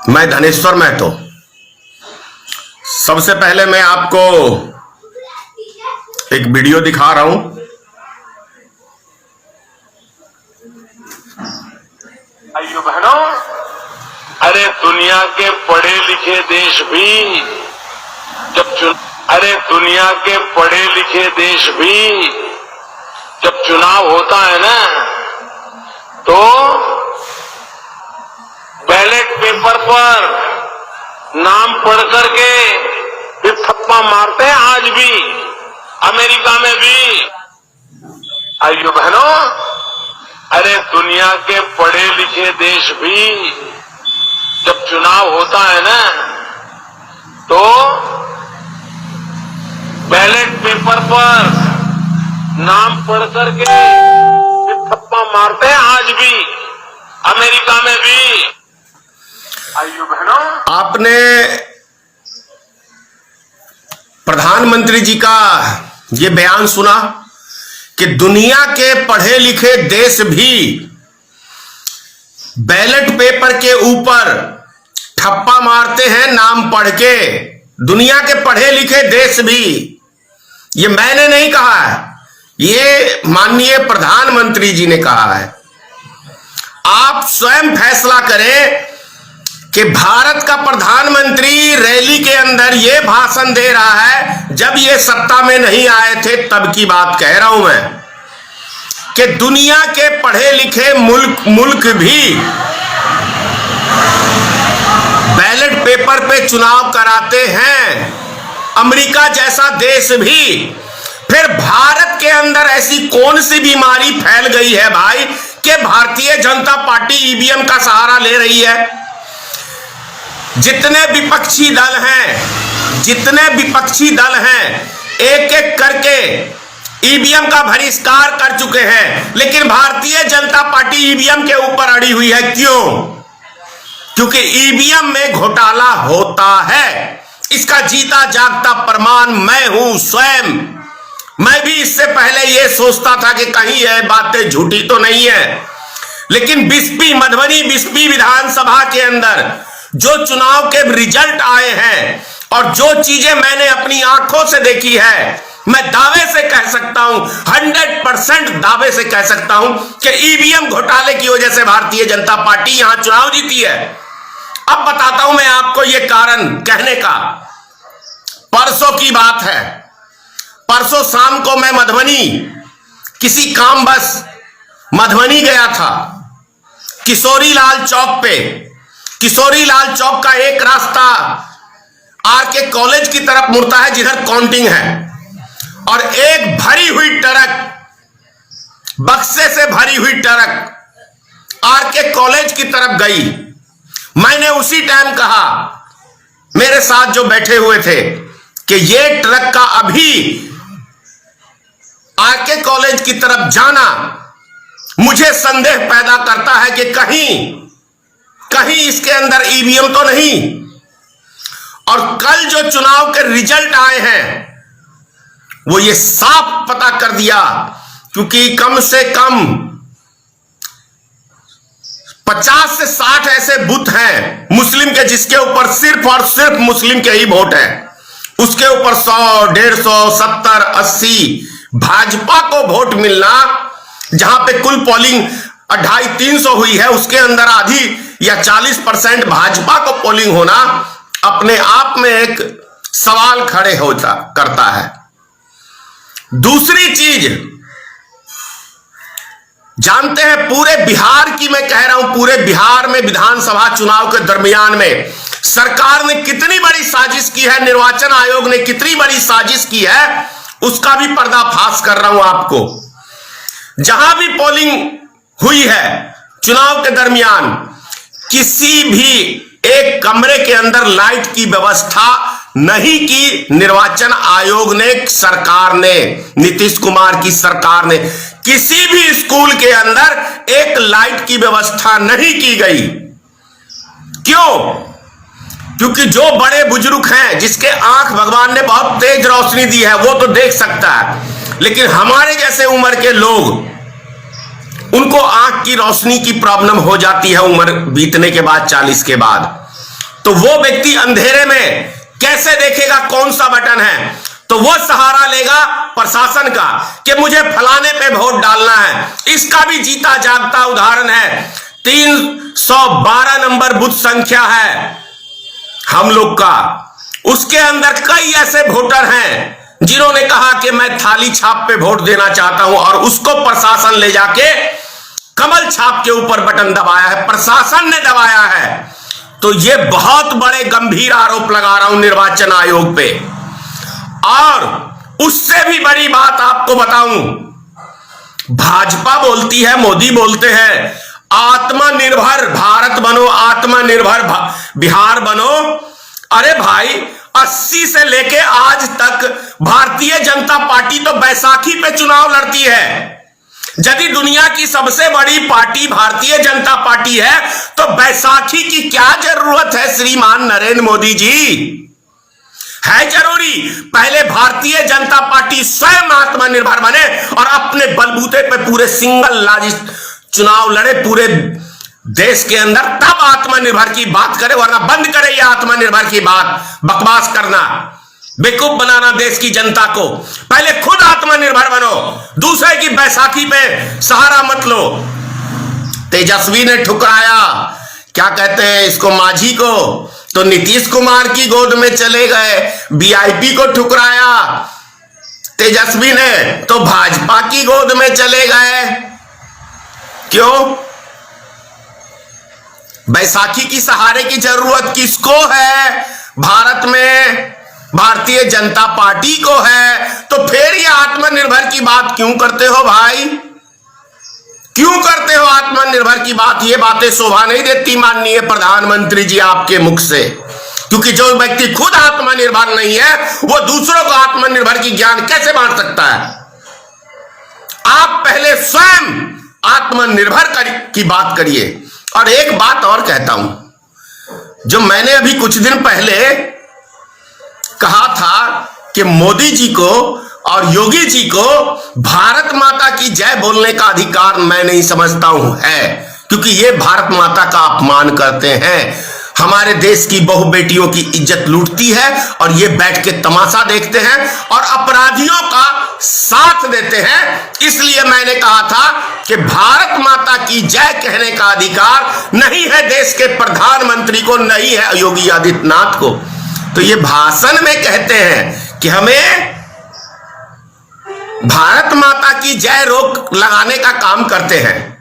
मैं धनेश्वर महतो। सबसे पहले मैं आपको एक वीडियो दिखा रहा हूं। भाइयों बहनों, अरे दुनिया के पढ़े लिखे देश भी जब चुनाव होता है ना, तो बैलेट पेपर पर नाम पढ़ करके फिर थप्पा मारते हैं। आज भी अमेरिका में भी। भाइयों बहनों, अरे दुनिया के पढ़े लिखे देश भी जब चुनाव होता है ना, तो बैलेट पेपर पर नाम पढ़ करके फिर थप्पा मारते हैं। आज भी अमेरिका में भी। भाइयों बहनों, आपने प्रधानमंत्री जी का ये बयान सुना कि दुनिया के पढ़े लिखे देश भी बैलेट पेपर के ऊपर ठप्पा मारते हैं नाम पढ़ के। दुनिया के पढ़े लिखे देश भी, ये मैंने नहीं कहा है, ये माननीय प्रधानमंत्री जी ने कहा है। आप स्वयं फैसला करें कि भारत का प्रधानमंत्री रैली के अंदर यह भाषण दे रहा है, जब ये सत्ता में नहीं आए थे तब की बात कह रहा हूं मैं, कि दुनिया के पढ़े लिखे मुल्क भी बैलेट पेपर पे चुनाव कराते हैं, अमेरिका जैसा देश भी। फिर भारत के अंदर ऐसी कौन सी बीमारी फैल गई है भाई कि भारतीय जनता पार्टी ईवीएम का सहारा ले रही है? जितने विपक्षी दल हैं एक एक करके ईवीएम का बहिष्कार कर चुके हैं, लेकिन भारतीय जनता पार्टी ईवीएम के ऊपर अड़ी हुई है। क्यों? क्योंकि ईवीएम में घोटाला होता है। इसका जीता जागता प्रमाण मैं हूं स्वयं। मैं भी इससे पहले यह सोचता था कि कहीं यह बातें झूठी तो नहीं है, लेकिन मधुबनी बिस्पी विधानसभा के अंदर जो चुनाव के रिजल्ट आए हैं और जो चीजें मैंने अपनी आंखों से देखी है, मैं दावे से कह सकता हूं, 100% दावे से कह सकता हूं कि ईवीएम घोटाले की वजह से भारतीय जनता पार्टी यहां चुनाव जीती है। अब बताता हूं मैं आपको यह कारण कहने का। परसों की बात है, परसों शाम को मैं मधुबनी किसी काम बस मधुबनी गया था। किशोरीलाल चौक पे, किशोरीलाल चौक का एक रास्ता आरके कॉलेज की तरफ मुड़ता है जिधर काउंटिंग है, और एक भरी हुई ट्रक, बक्से से भरी हुई ट्रक आरके कॉलेज की तरफ गई। मैंने उसी टाइम कहा मेरे साथ जो बैठे हुए थे कि ये ट्रक का अभी आरके कॉलेज की तरफ जाना मुझे संदेह पैदा करता है कि कहीं इसके अंदर ईवीएम तो नहीं। और कल जो चुनाव के रिजल्ट आए हैं वो ये साफ पता कर दिया, क्योंकि कम से कम 50 से 60 ऐसे बूथ हैं मुस्लिम के जिसके ऊपर सिर्फ और सिर्फ मुस्लिम के ही वोट है। उसके ऊपर 100, 150, 70, 80 भाजपा को वोट मिलना, जहां पे कुल पोलिंग 250-300 हुई है, उसके अंदर आधी या 40% भाजपा को पोलिंग होना अपने आप में एक सवाल खड़े करता है। दूसरी चीज जानते हैं, पूरे बिहार की मैं कह रहा हूं, पूरे बिहार में विधानसभा चुनाव के दरमियान में सरकार ने कितनी बड़ी साजिश की है, निर्वाचन आयोग ने कितनी बड़ी साजिश की है, उसका भी पर्दाफाश कर रहा हूं आपको। जहां भी पोलिंग हुई है चुनाव के दरमियान, किसी भी एक कमरे के अंदर लाइट की व्यवस्था नहीं की निर्वाचन आयोग ने, सरकार ने, नीतीश कुमार की सरकार ने। किसी भी स्कूल के अंदर एक लाइट की व्यवस्था नहीं की गई। क्यों? क्योंकि जो बड़े बुजुर्ग हैं, जिसके आंख भगवान ने बहुत तेज रोशनी दी है, वो तो देख सकता है, लेकिन हमारे जैसे उम्र के लोग, उनको आंख की रोशनी की प्रॉब्लम हो जाती है उम्र बीतने के बाद, 40 के बाद। तो वो व्यक्ति अंधेरे में कैसे देखेगा कौन सा बटन है? तो वो सहारा लेगा प्रशासन का कि मुझे फलाने पे वोट डालना है। इसका भी जीता जागता उदाहरण है, 312 नंबर बूथ संख्या है हम लोग का। उसके अंदर कई ऐसे वोटर हैं जिन्होंने कहा कि मैं थाली छाप पे वोट देना चाहता हूं, और उसको प्रशासन ले जाके कमल छाप के ऊपर बटन दबाया है, प्रशासन ने दबाया है। तो ये बहुत बड़े गंभीर आरोप लगा रहा हूं निर्वाचन आयोग पे। और उससे भी बड़ी बात आपको बताऊं, भाजपा बोलती है, मोदी बोलते हैं आत्मनिर्भर भारत बनो, आत्मनिर्भर बिहार बनो। अरे भाई 80 से लेके आज तक भारतीय जनता पार्टी तो बैसाखी पे चुनाव लड़ती है। यदि दुनिया की सबसे बड़ी पार्टी भारतीय जनता पार्टी है तो बैसाखी की क्या जरूरत है श्रीमान नरेंद्र मोदी जी? है जरूरी? पहले भारतीय जनता पार्टी स्वयं आत्मनिर्भर बने और अपने बलबूते पे पूरे सिंगल लार्ज चुनाव लड़े पूरे देश के अंदर, तब आत्मनिर्भर की बात करे। वरना बंद करे ये आत्मनिर्भर की बात, बकवास करना, बेवकूफ बनाना देश की जनता को। पहले खुद आत्मनिर्भर बनो, दूसरे की बैसाखी पे सहारा मत लो। तेजस्वी ने ठुकराया, क्या कहते हैं इसको, माझी को, तो नीतीश कुमार की गोद में चले गए। वीआईपी को ठुकराया तेजस्वी ने, तो भाजपा की गोद में चले गए। क्यों? बैसाखी की सहारे की जरूरत किसको है? भारत में भारतीय जनता पार्टी को है। तो फिर ये आत्मनिर्भर की बात क्यों करते हो भाई? क्यों करते हो आत्मनिर्भर की बात? ये बातें शोभा नहीं देती माननीय प्रधानमंत्री जी आपके मुख से, क्योंकि जो व्यक्ति खुद आत्मनिर्भर नहीं है वो दूसरों को आत्मनिर्भर की ज्ञान कैसे बांट सकता है? आप पहले स्वयं आत्मनिर्भर की बात करिए। और एक बात और कहता हूं, जो मैंने अभी कुछ दिन पहले कहा था कि मोदी जी को और योगी जी को भारत माता की जय बोलने का अधिकार मैं नहीं समझता हूं है, क्योंकि ये भारत माता का अपमान करते हैं, हमारे देश की बहु बेटियों की इज्जत लूटती है, और ये बैठ के तमाशा देखते हैं और अपराधियों का साथ देते हैं। इसलिए मैंने कहा था कि भारत माता की जय कहने का अधिकार नहीं है देश के प्रधानमंत्री को, नहीं है योगी आदित्यनाथ को। तो ये भाषण में कहते हैं कि हमें भारत माता की जय रोक लगाने का काम करते हैं।